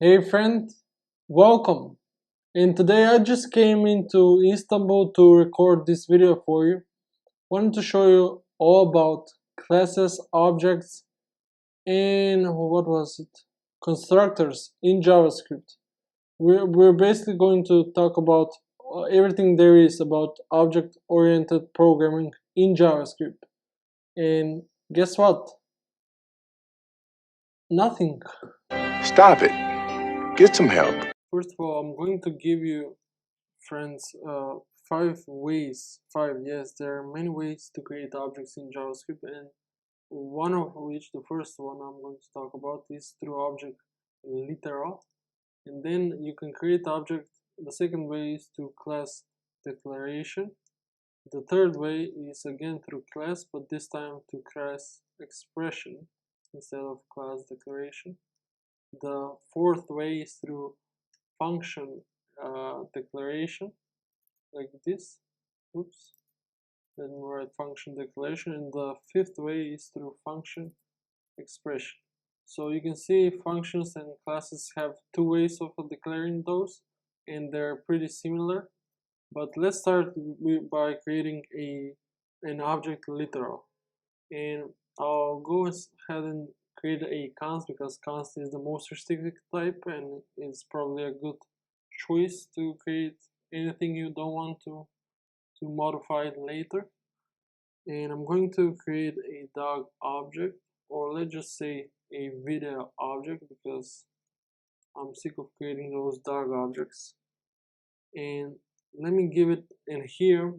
Hey friend, welcome. And today I just came into Istanbul to record this video for you. Wanted to show you all about classes, objects, and what was it? Constructors in JavaScript. We're basically going to talk about everything there is about object-oriented programming in JavaScript. And guess what? Nothing. Stop it. Get some help. First of all, I'm going to give you friends, yes, there are many ways to create objects in JavaScript, and one of which, the first one I'm going to talk about, is through object literal. And then you can create object. The second way is through class declaration. The third way is again through class, but this time to class expression instead of class declaration. The fourth way is through function declaration, like this. Oops. Then we write function declaration, and the fifth way is through function expression. So you can see functions and classes have two ways of declaring those, and they're pretty similar. But let's start by creating an object literal, and I'll go ahead and create a const because const is the most restricted type, and it's probably a good choice to create anything you don't want to modify it later. And I'm going to create a dog object, or let's just say a video object, because I'm sick of creating those dog objects. And let me give it in here.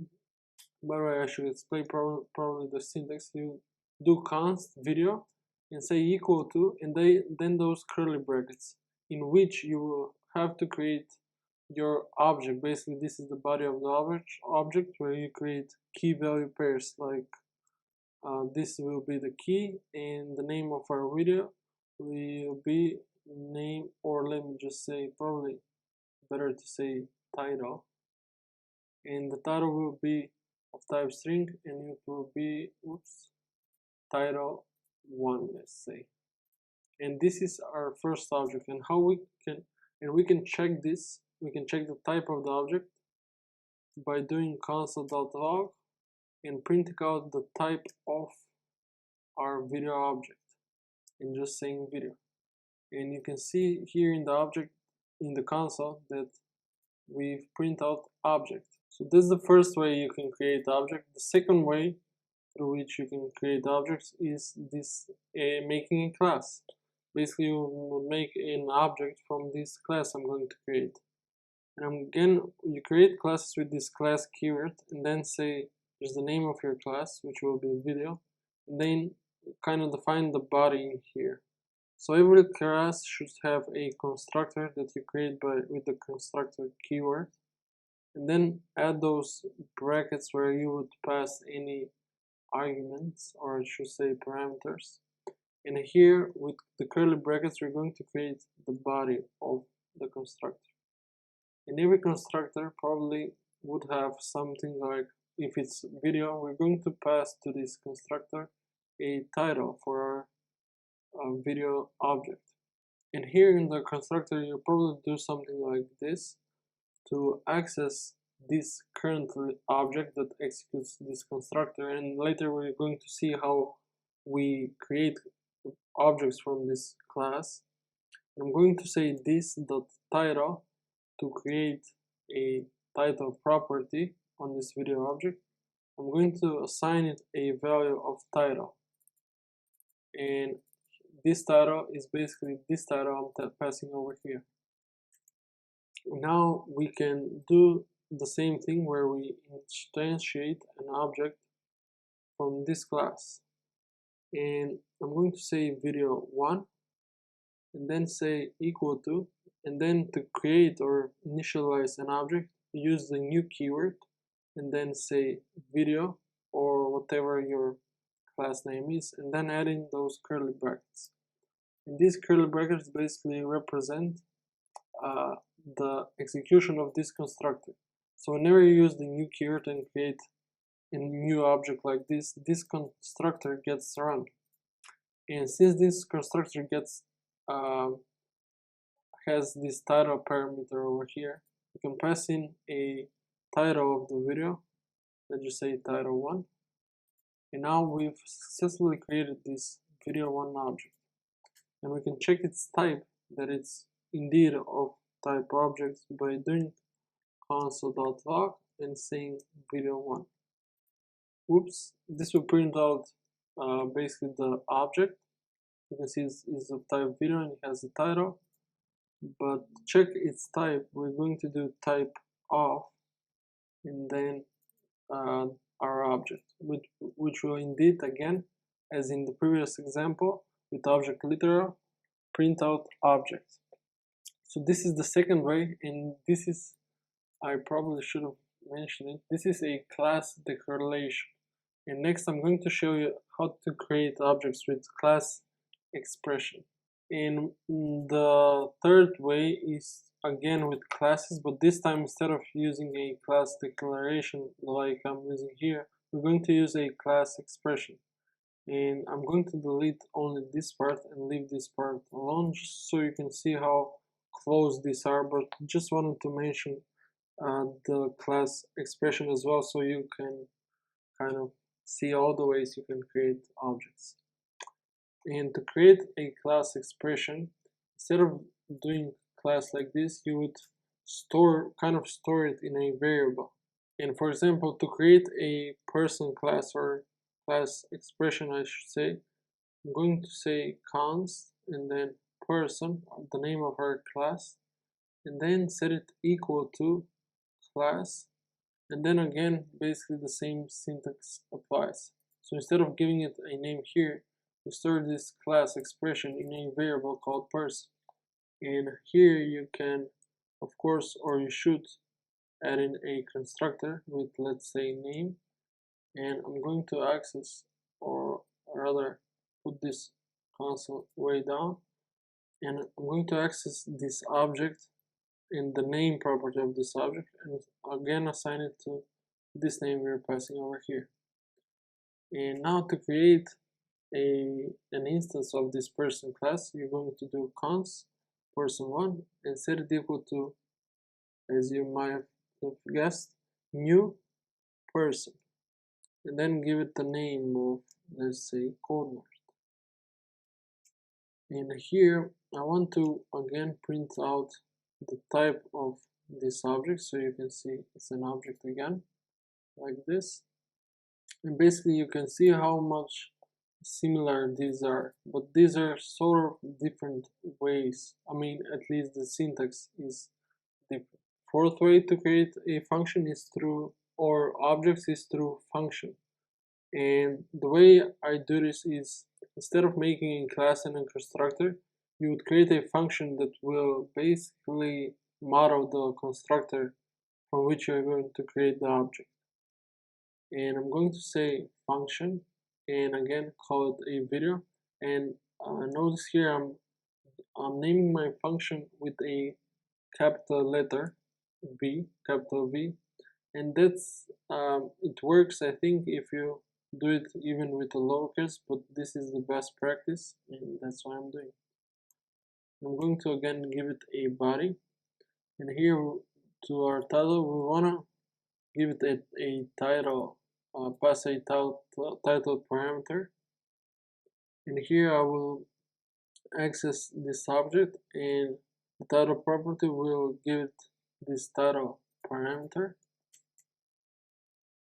By the way, I should explain probably the syntax. You do const video and say equal to, and then those curly brackets, in which you will have to create your object. Basically, this is the body of the object where you create key value pairs. Like this will be the key, and the name of our video will be name, or let me just say, probably better to say title, and the title will be of type string, and it will be title 1, let's say. And this is our first object, and how we can check this. We can check the type of the object by doing console.log and printing out the type of our video object and just saying video. And you can see here in the object in the console that we've print out object. So this is the first way you can create object. The second way through which you can create objects is this making a class. Basically, you will make an object from this class I'm going to create. And again, you create classes with this class keyword, and then say there's the name of your class, which will be video, and then kind of define the body in here. So every class should have a constructor that you create with the constructor keyword, and then add those brackets where you would pass any arguments, or I should say parameters. And here with the curly brackets, we're going to create the body of the constructor. And every constructor probably would have something like, if it's video, we're going to pass to this constructor a title for our video object. And here in the constructor, you probably do something like this to access this current object that executes this constructor, and later we're going to see how we create objects from this class. I'm going to say this.title to create a title property on this video object. I'm going to assign it a value of title, and this title is basically this title I'm passing over here. Now we can do the same thing where we instantiate an object from this class, and I'm going to say video1 and then say equal to, and then to create or initialize an object, use the new keyword and then say video or whatever your class name is, and then add in those curly brackets. And these curly brackets basically represent the execution of this constructor. So whenever you use the new keyword and create a new object like this, this constructor gets run. And since this constructor gets has this title parameter over here. You can pass in a title of the video. Let's just say title 1. And now we've successfully created this video 1 object. And we can check its type, that it's indeed of type objects, by doing console.log and saying video 1. Oops, this will print out basically the object. You can see it's of type video and it has the title. But to check its type, we're going to do type of and then our object, which will indeed, again, as in the previous example with object literal, print out object. So this is the second way, and this is, I probably should have mentioned it, this is a class declaration. And next I'm going to show you how to create objects with class expression. And the third way is again with classes, but this time instead of using a class declaration like I'm using here, we're going to use a class expression. And I'm going to delete only this part and leave this part alone, just so you can see how close these are. But just wanted to mention the class expression as well, so you can kind of see all the ways you can create objects. And to create a class expression, instead of doing class like this, you would kind of store it in a variable. And for example, to create a person class, or class expression I should say, I'm going to say const and then person, the name of our class, and then set it equal to class, and then again basically the same syntax applies. So instead of giving it a name here, we store this class expression in a variable called person. And here you can, of course, or you should add in a constructor with, let's say, name. And I'm going to access, or rather put this console way down, and I'm going to access this object in the name property of this object, and again assign it to this name we're passing over here. And now to create an instance of this person class, you're going to do const person1 and set it equal to, as you might have guessed, new person, and then give it the name of, let's say, CodeMart. And here I want to again print out the type of this object, so you can see it's an object again, like this. And basically you can see how much similar these are, but these are sort of different ways. I mean, at least the syntax is different. Fourth way to create a function is through, or objects, is through function. And the way I do this is, instead of making a class and a constructor, you would create a function that will basically model the constructor from which you're going to create the object. And I'm going to say function, and again call it a video. And notice here I'm naming my function with a capital letter V, capital V, and that's it works, I think, if you do it even with a lowercase, but this is the best practice, and that's what I'm doing. I'm going to again give it a body, and here to our title we wanna give it a title, pass a title parameter, and here I will access this object, and the title property will give it this title parameter.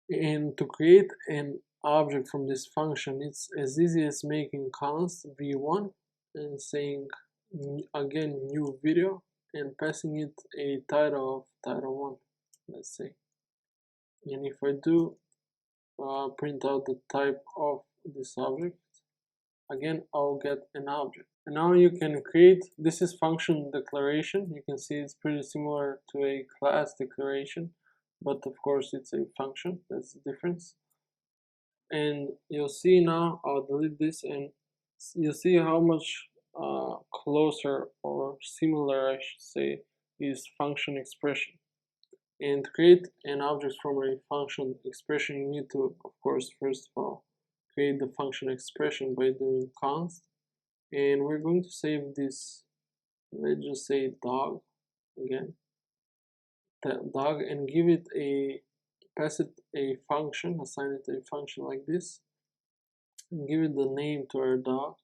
And to create an object from this function, it's as easy as making const v1 and saying again new video and passing it a title of title1, let's say. And if I do print out the type of this object, again I'll get an object. And now you can create, this is function declaration. You can see it's pretty similar to a class declaration, but of course it's a function, that's the difference. And you'll see now, I'll delete this, and you'll see how much closer or similar, I should say, is function expression. And to create an object from a function expression, you need to, of course, first of all, create the function expression by doing const. And we're going to save this let's just say dog again, dog, and give it a, pass it a function, assign it a function like this, and give it the name to our dog,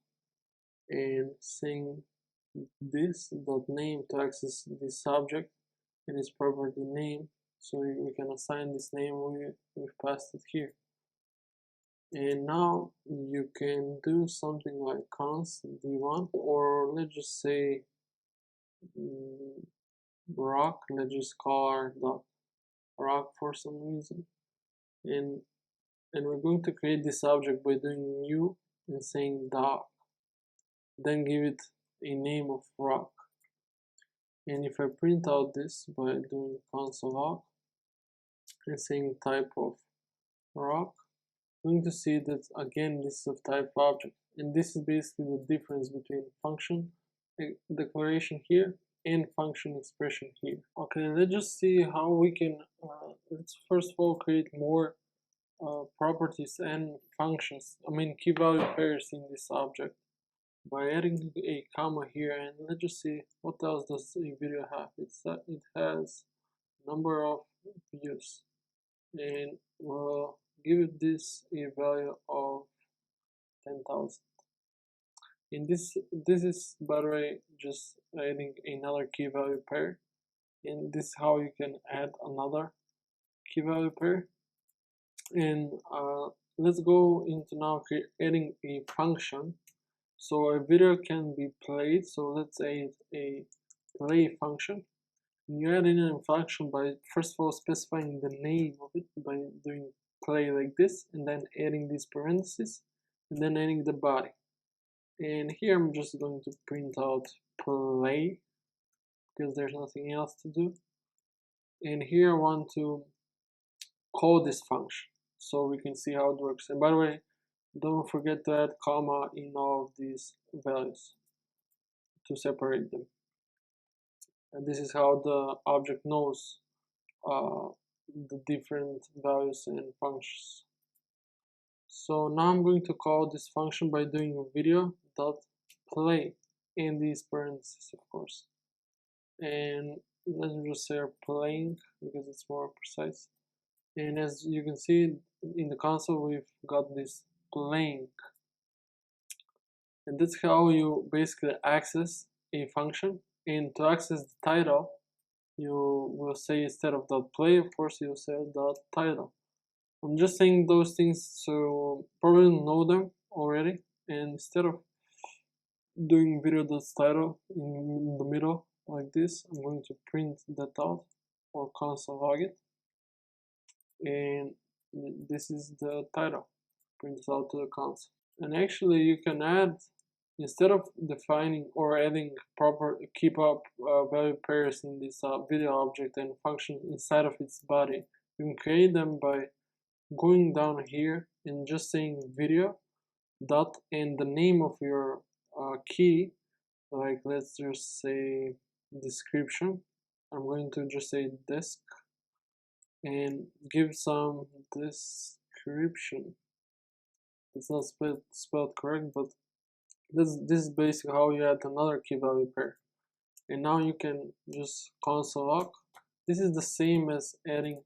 and saying this dot name to access this object and its property name. So we can assign this name, we've passed it here. And now you can do something like const d1, or let's just say rock, let's just call our dot rock for some reason, and we're going to create this object by doing new and saying doc, then give it a name of rock. And if I print out this by doing console.log and saying type of rock, I'm going to see that again this is of type object, and this is basically the difference between function declaration here and function expression here. Okay, let's just see how we can let's first of all create more properties and functions, key value pairs in this object by adding a comma here. And let's just see what else does a video have. It has number of views, and we'll give this a value of 10,000. And this is, by the way, just adding another key value pair, and this is how you can add another key value pair. And let's go into now adding a function so a video can be played. So let's add a play function. And you add in a function by first of all specifying the name of it by doing play like this, and then adding these parentheses, and then adding the body. And here I'm just going to print out play because there's nothing else to do. And here I want to call this function so we can see how it works. And by the way, don't forget to add comma in all of these values to separate them. And this is how the object knows the different values and functions. So now I'm going to call this function by doing video.play in these parentheses, of course. And let's just say playing because it's more precise. And as you can see in the console, we've got this playing. And that's how you basically access a function. And to access the title, you will say instead of .play, of course, you'll say .title. I'm just saying those things so probably know them already. And instead of doing video.title in the middle like this, I'm going to print that out or console log it. And this is the title, print it out to the console. And actually you can add, instead of defining or adding proper keep up value pairs in this video object and function inside of its body, you can create them by going down here and just saying video dot and the name of your key, like let's just say description. I'm going to just say desk and give some description. It's not spelled correct, but this is basically how you add another key value pair. And now you can just console log. This is the same as adding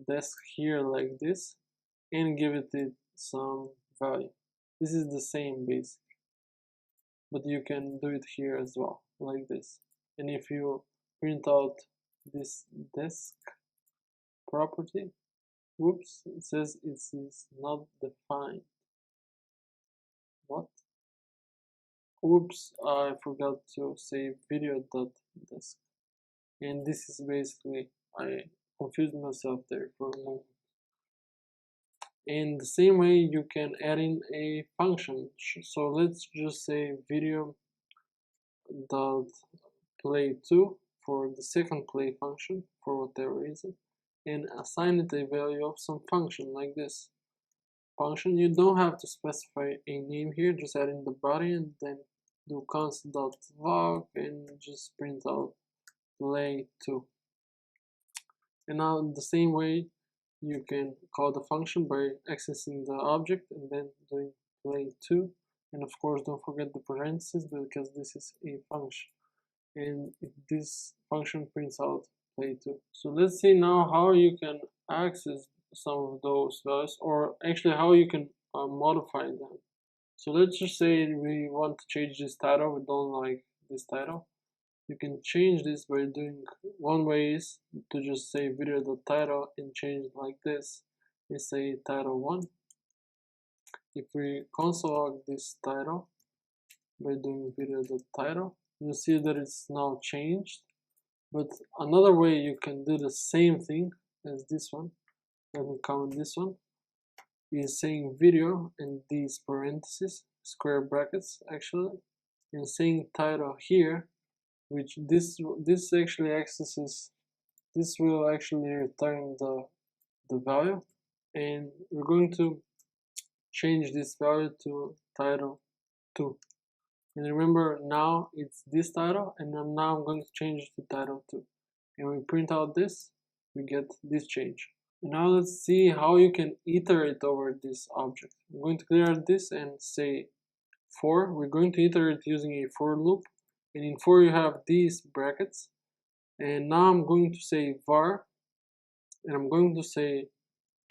desk here like this and give it some value. This is the same basic, but you can do it here as well like this. And if you print out this desk property, whoops, it says it is not defined. What? Oops, I forgot to say video.desk. And this is basically, I confused myself there for a moment. In the same way, you can add in a function. So let's just say video.play2 for the second play function for whatever reason, and assign it a value of some function like this. Function, you don't have to specify a name here, just add in the body and then do const.log and just print out play2. And now in the same way you can call the function by accessing the object and then doing play2, and of course don't forget the parentheses because this is a function. and if this function prints out play 2. So let's see now how you can access some of those values, or actually how you can modify them. So let's just say we want to change this title, we don't like this title. You can change this by doing, one way is to just say video.title and change it like this and say title 1. If we console log this title by doing video.title, you'll see that it's now changed. But another way you can do the same thing as this one, let me comment this one, is saying video and these parentheses, square brackets actually, and saying title here, which this actually accesses, this will actually return the value, and we're going to change this value to title 2. And remember, now it's this title, and now I'm going to change it to title 2. And we print out this, we get this change. And now let's see how you can iterate over this object. I'm going to clear this and say for. We're going to iterate using a for loop. And in for you have these brackets. And now I'm going to say var, and I'm going to say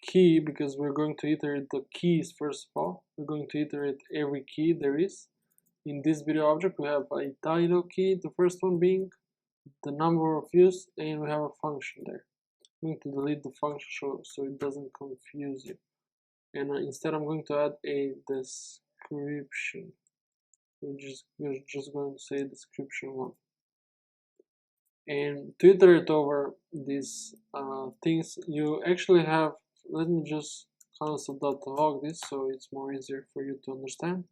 key, because we're going to iterate the keys first of all. We're going to iterate every key there is. In this video object, we have a title key, the first one being the number of views, and we have a function there. I'm going to delete the function so it doesn't confuse you. And instead, I'm going to add a description. We're just going to say description 1. And to iterate over these things, you actually have, let me just console.log this so it's more easier for you to understand.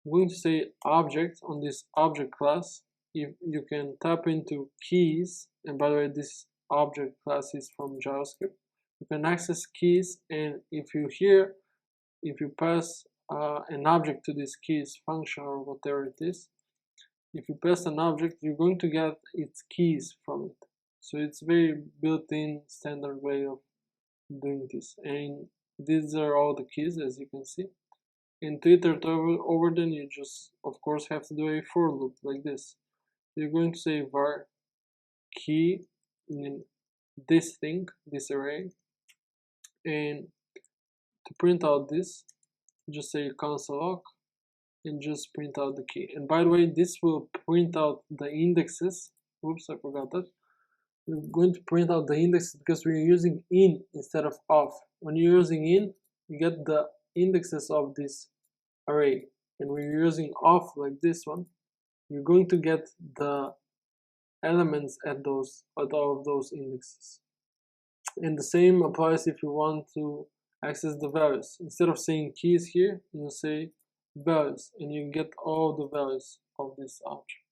I'm going to say object on this object class. If you can tap into keys, and by the way, this object class is from JavaScript. You can access keys, and if you pass an object to this keys function or whatever it is, if you pass an object, you're going to get its keys from it. So it's very built-in standard way of doing this, and these are all the keys, as you can see. And to iterate over them, you just of course have to do a for loop like this. You're going to say var key in this thing, this array, and to print out this, just say console log and just print out the key. And by the way, this will print out the indexes. Oops, I forgot that. We're going to print out the indexes because we're using in instead of of. When you're using in, you get the indexes of this array, and when you're using of like this one, you're going to get the elements at all of those indexes. And the same applies if you want to access the values. Instead of saying keys here, you say values, and you get all the values of this object.